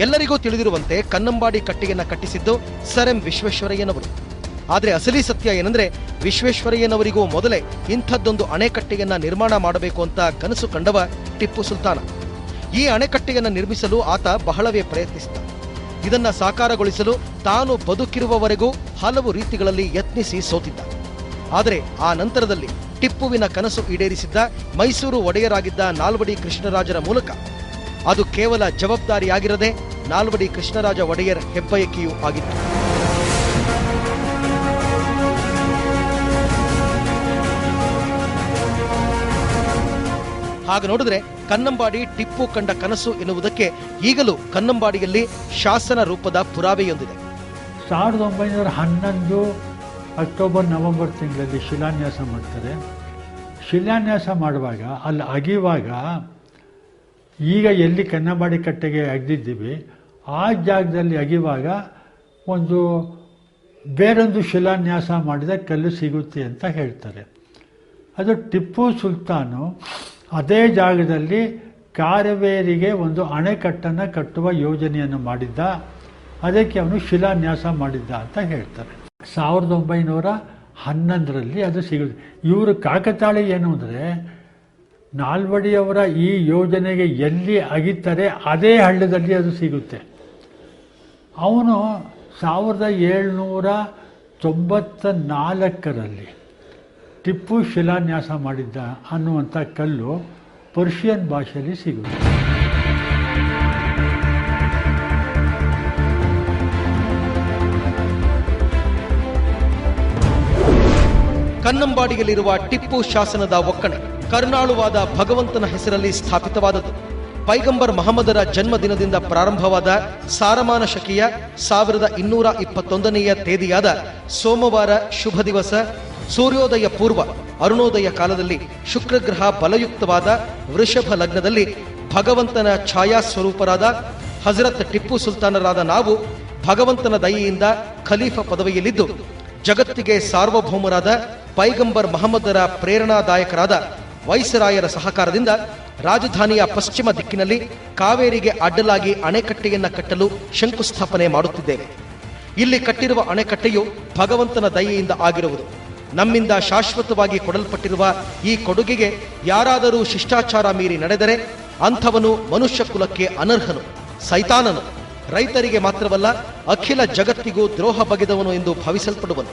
ಎಲ್ಲರಿಗೂ ತಿಳಿದಿರುವಂತೆ Kannambadi ಕಟ್ಟೆಯನ್ನ ಕಟ್ಟಿಸಿದ್ದು sir M ವಿಶ್ವೇಶ್ವರಯ್ಯನವರು. ಆದರೆ ಅಸಲಿ ಸತ್ಯ ಏನಂದ್ರೆ, ವಿಶ್ವೇಶ್ವರಯ್ಯನವರಿಗೂ ಮೊದಲೇ ಇಂಥದ್ದೊಂದು ಅಣೆಕಟ್ಟೆಯನ್ನ ನಿರ್ಮಾಣ ಮಾಡಬೇಕು ಅಂತ ಕನಸು ಕಂಡವ ಟಿಪ್ಪು ಸುಲ್ತಾನ. ಈ ಅಣೆಕಟ್ಟೆಯನ್ನ ನಿರ್ಮಿಸಲು ಆತ ಬಹಳವೇ ಪ್ರಯತ್ನಿಸಿದ. ಇದನ್ನ ಸಾಕಾರಗೊಳಿಸಲು ತಾನು ಬದುಕಿರುವವರೆಗೂ ಹಲವು ರೀತಿಗಳಲ್ಲಿ ಯತ್ನಿಸಿ ಸೋತಿದ್ದ. ಆದರೆ ಆ ನಂತರದಲ್ಲಿ ಟಿಪ್ಪುವಿನ ಕನಸು ಈಡೇರಿಸಿದ್ದ ಮೈಸೂರು ಒಡೆಯರಾಗಿದ್ದ ನಾಲ್ವಡಿ ಕೃಷ್ಣರಾಜರ ಮೂಲಕ. ಅದು ಕೇವಲ ಜವಾಬ್ದಾರಿಯಾಗಿರದೆ ನಾಲ್ವಡಿ ಕೃಷ್ಣರಾಜ ಒಡೆಯರ್ ಹೆಬ್ಬಯಕೆಯೂ ಆಗಿತ್ತು. ಹಾಗೆ ನೋಡಿದ್ರೆ ಕನ್ನಂಬಾಡಿ ಟಿಪ್ಪು ಕಂಡ ಕನಸು ಎನ್ನುವುದಕ್ಕೆ ಈಗಲೂ ಕನ್ನಂಬಾಡಿಯಲ್ಲಿ ಶಾಸನ ರೂಪದ ಪುರಾವೆಯೊಂದಿದೆ. 1911 ಅಕ್ಟೋಬರ್ ನವೆಂಬರ್ ತಿಂಗಳಲ್ಲಿ ಶಿಲಾನ್ಯಾಸ ಮಾಡ್ತಾರೆ. ಶಿಲಾನ್ಯಾಸ ಮಾಡುವಾಗ ಅಲ್ಲಿ ಅಗಿವಾಗ ಈಗ ಎಲ್ಲಿ ಕನ್ನಂಬಾಡಿ ಕಟ್ಟೆಗೆ ಅಗೆದಿದ್ದೀವಿ ಆ ಜಾಗದಲ್ಲಿ ಅಗಿವಾಗ ಬೇರೊಂದು ಶಿಲಾನ್ಯಾಸ ಮಾಡಿದ ಕಲ್ಲು ಸಿಗುತ್ತೆ ಅಂತ ಹೇಳ್ತಾರೆ. ಅದು ಟಿಪ್ಪು ಸುಲ್ತಾನು ಅದೇ ಜಾಗದಲ್ಲಿ ಕಾರವೇರಿಗೆ ಒಂದು ಅಣೆಕಟ್ಟನ್ನು ಕಟ್ಟುವ ಯೋಜನೆಯನ್ನು ಮಾಡಿದ್ದ. ಅದಕ್ಕೆ ಅವನು ಶಿಲಾನ್ಯಾಸ ಮಾಡಿದ್ದ ಅಂತ ಹೇಳ್ತಾರೆ. 1911ರಲ್ಲಿ ಅದು ಸಿಗುತ್ತೆ. ಇವರು ಕಾಕತಾಳಿ ಏನು ಅಂದರೆ, ನಾಲ್ವಡಿಯವರ ಈ ಯೋಜನೆಗೆ ಎಲ್ಲಿ ಅಗಿತಾರೆ ಅದೇ ಹಳ್ಳದಲ್ಲಿ ಅದು ಸಿಗುತ್ತೆ. ಅವನು 1794ರಲ್ಲಿ ಟಿಪ್ಪು ಶಿಲಾನ್ಯಾಸ ಮಾಡಿದ್ದ ಅನ್ನುವಂಥ ಕಲ್ಲು ಪರ್ಷಿಯನ್ ಭಾಷೆಯಲ್ಲಿ ಸಿಗುತ್ತೆ. ಕನ್ನಂಬಾಡಿಯಲ್ಲಿರುವ ಟಿಪ್ಪು ಶಾಸನದ ಒಕ್ಕಣೆ ಕರ್ನಾಳುವಾದ ಭಗವಂತನ ಹೆಸರಲ್ಲಿ ಸ್ಥಾಪಿತವಾದದ್ದು. ಪೈಗಂಬರ್ ಮಹಮ್ಮದರ ಜನ್ಮದಿನದಿಂದ ಪ್ರಾರಂಭವಾದ ಸಾರಮಾನ ಶಕಿಯ 1221ನೆಯ ತೇದಿಯಾದ ಸೋಮವಾರ ಶುಭ ದಿವಸ ಸೂರ್ಯೋದಯ ಪೂರ್ವ ಅರುಣೋದಯ ಕಾಲದಲ್ಲಿ ಶುಕ್ರಗ್ರಹ ಬಲಯುಕ್ತವಾದ ವೃಷಭ ಲಗ್ನದಲ್ಲಿ ಭಗವಂತನ ಛಾಯಾ ಸ್ವರೂಪರಾದ ಹಜರತ್ ಟಿಪ್ಪು ಸುಲ್ತಾನರಾದ ನಾವು ಭಗವಂತನ ದಯೆಯಿಂದ ಖಲೀಫ ಪದವಿಯಲ್ಲಿದ್ದು ಜಗತ್ತಿಗೆ ಸಾರ್ವಭೌಮರಾದ ಪೈಗಂಬರ್ ಮಹಮ್ಮದರ ಪ್ರೇರಣಾದಾಯಕರಾದ ವೈಸರಾಯರ ಸಹಕಾರದಿಂದ ರಾಜಧಾನಿಯ ಪಶ್ಚಿಮ ದಿಕ್ಕಿನಲ್ಲಿ ಕಾವೇರಿಗೆ ಅಡ್ಡಲಾಗಿ ಅಣೆಕಟ್ಟೆಯನ್ನ ಕಟ್ಟಲು ಶಂಕುಸ್ಥಾಪನೆ ಮಾಡುತ್ತಿದ್ದೇವೆ. ಇಲ್ಲಿ ಕಟ್ಟಿರುವ ಅಣೆಕಟ್ಟೆಯು ಭಗವಂತನ ದಯೆಯಿಂದ ಆಗಿರುವುದು. ನಮ್ಮಿಂದ ಶಾಶ್ವತವಾಗಿ ಕೊಡಲ್ಪಟ್ಟಿರುವ ಈ ಕೊಡುಗೆಗೆ ಯಾರಾದರೂ ಶಿಷ್ಟಾಚಾರ ಮೀರಿ ನಡೆದರೆ ಅಂಥವನು ಮನುಷ್ಯ ಕುಲಕ್ಕೆ ಅನರ್ಹನು, ಸೈತಾನನು, ರೈತರಿಗೆ ಮಾತ್ರವಲ್ಲ ಅಖಿಲ ಜಗತ್ತಿಗೂ ದ್ರೋಹ ಬಗೆದವನು ಎಂದು ಭಾವಿಸಲ್ಪಡುವನು.